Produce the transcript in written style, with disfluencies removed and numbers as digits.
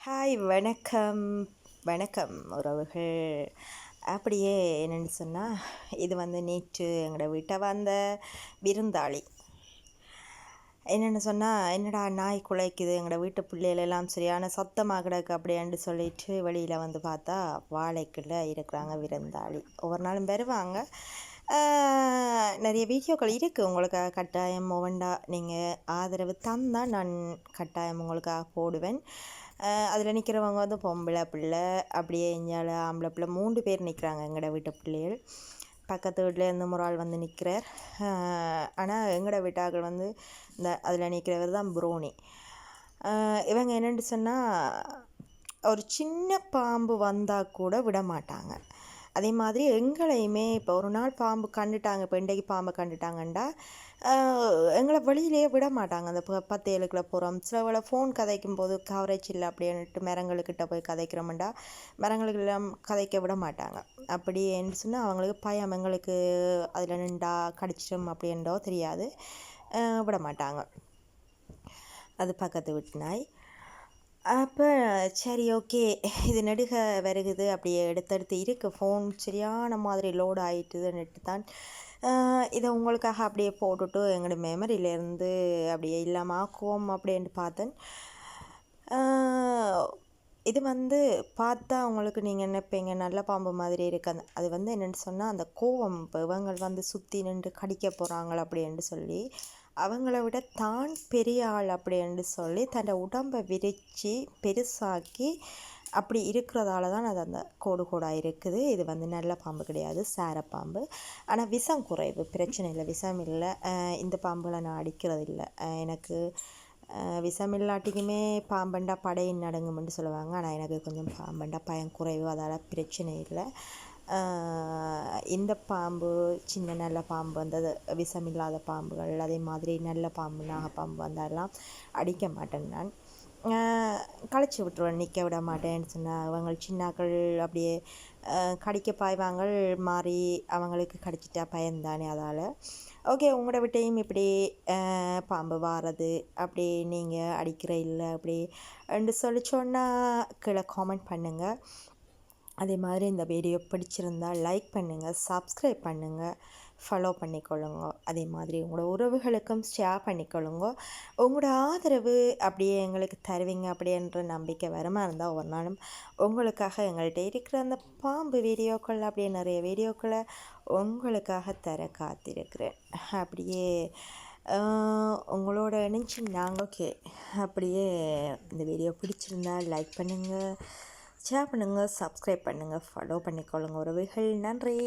Hi வணக்கம் வணக்கம் உறவுகள். அப்படியே என்னென்னு சொன்னால், இது நேற்று எங்களோட வீட்டை வந்த விருந்தாளி. என்னென்னு சொன்னால், என்னடா நாய் குலைக்குது, எங்களோட வீட்டு பிள்ளைகள் எல்லாம் சரியான சத்தமாக கிடக்கு அப்படின்ட்டு சொல்லிட்டு வெளியில் பார்த்தா வாழைக்குள்ள இருக்கிறாங்க விருந்தாளி. ஒவ்வொரு நாளும் வருவாங்க. நிறைய வீடியோக்கள் இருக்குது உங்களுக்காக. கட்டாயம் ஒவ்வொண்டா நீங்கள் ஆதரவு தந்தால் நான் கட்டாயம் உங்களுக்காக போடுவேன். அதில் நிற்கிறவங்க பொம்பளை பிள்ளை, அப்படியே இஞ்சால ஆம்பளை பிள்ளை 3 பேர் நிற்கிறாங்க எங்களோட வீட்டு பிள்ளைகள். பக்கத்து வீட்டில் இருந்து ஒரு ஆள் நிற்கிறார். ஆனால் எங்களோட வீட்டாக்கள் இந்த அதில் நிற்கிறவர் தான் புரோனி. இவங்க என்னென்னு சொன்னால், ஒரு சின்ன பாம்பு வந்தால் கூட விட மாட்டாங்க. அதே மாதிரி எங்களையுமே இப்போ ஒரு நாள் பாம்பு கண்டுட்டாங்க, இப்போ இன்றைக்கு பாம்பை கண்டுட்டாங்கண்டா எங்களை வெளியிலேயே விட மாட்டாங்க. அந்த 10-7 கிலோ போகிறோம். சில வேளை ஃபோன் கதைக்கும் போது கவரேஜ் இல்லை அப்படின்ட்டு மரங்களுக்கிட்ட போய் கதைக்கிறோம்டா மரங்களுக்கெல்லாம் கதைக்க விட மாட்டாங்க. அப்படி என்ன சொன்னால் அவங்களுக்கு பயம், எங்களுக்கு அதில் நின்றா கடிச்சிடும் அப்படின்றோ தெரியாது, விட மாட்டாங்க. அது பக்கத்து வீட்டு நாய். அப்போ சரி ஓகே, இது நெடுக வருகுது அப்படியே எடுத்தடுத்து இருக்குது. ஃபோன் சரியான மாதிரி லோட் ஆகிட்டுதுன்னுட்டு தான் இதை உங்களுக்காக அப்படியே போட்டுட்டு எங்களோட மெமரியிலேருந்து அப்படியே இல்லாமல் ஆக்குவோம் அப்படின்ட்டு பார்த்தேன். இது பார்த்தா உங்களுக்கு நீங்கள் நினைப்பீங்க நல்ல பாம்பு மாதிரி இருக்குது. அது என்னென்னு சொன்னால், அந்த கோவம், இப்போ இவங்க சுற்றி நின்று கடிக்க போகிறாங்கள அப்படின்ட்டு சொல்லி அவங்கள விட தான் பெரிய ஆள் அப்படின்னு சொல்லி தன்னோட உடம்பை விரித்து பெருசாக்கி அப்படி இருக்கிறதால தான் அது அந்த கோடு கோடாக இருக்குது. இது நல்ல பாம்பு கிடையாது, சாரப்பாம்பு. ஆனால் விஷம் குறைவு, பிரச்சனை இல்லை, விஷம் இல்லை. இந்த பாம்புகளை நான் அடிக்கிறது இல்லை. எனக்கு விஷம் இல்லாட்டிக்குமே பாம்பண்டா படையின் நடுங்கும்னு சொல்லுவாங்க. ஆனால் எனக்கு கொஞ்சம் பாம்பண்டா பயம் குறைவு, அதால் பிரச்சனை இல்லை. இந்த பாம்பு சின்ன நல்ல பாம்பு வந்தது, விஷமில்லாத பாம்புகள், அதே மாதிரி நல்ல பாம்பு நாகப்பாம்பு வந்தாலாம் அடிக்க மாட்டேன். நான் கழிச்சு விட்டுருவேன், நிற்க விட மாட்டேன்னு சொன்னால் அவங்க சின்னாக்கள் அப்படியே கடிக்க பாய்வாங்க, மாறி அவங்களுக்கு கடிச்சிட்டா பயந்தானே. அதால் ஓகே, உங்களோட விட்டையும் இப்படி பாம்பு வாரது அப்படி நீங்கள் அடிக்கிற இல்லை அப்படி ரெண்டு சொல்லி சொன்னால் கீழே காமெண்ட் பண்ணுங்கள். அதே மாதிரி இந்த வீடியோ பிடிச்சிருந்தால் லைக் பண்ணுங்கள், சப்ஸ்கிரைப் பண்ணுங்கள், ஃபாலோ பண்ணிக்கொள்ளுங்க. அதே மாதிரி உங்களோட உறவுகளுக்கும் ஷேர் பண்ணிக்கொள்ளுங்க. உங்களோட ஆதரவு அப்படியே எங்களுக்கு தருவீங்க அப்படின்ற நம்பிக்கை வரமா இருந்தால் ஒரு நாளும் உங்களுக்காக எங்கள்கிட்ட இருக்கிற அந்த பாம்பு வீடியோக்கள் அப்படியே நிறைய வீடியோக்களை உங்களுக்காக தர காத்திருக்கிறேன். அப்படியே உங்களோட இணைஞ்சி நாங்கள் ஓகே. அப்படியே இந்த வீடியோ பிடிச்சிருந்தால் லைக் பண்ணுங்கள், ஷேர் பண்ணுங்கள், சப்ஸ்கிரைப் பண்ணுங்கள், ஃபாலோ பண்ணிக்கொள்ளுங்க உறவுகள். நன்றி.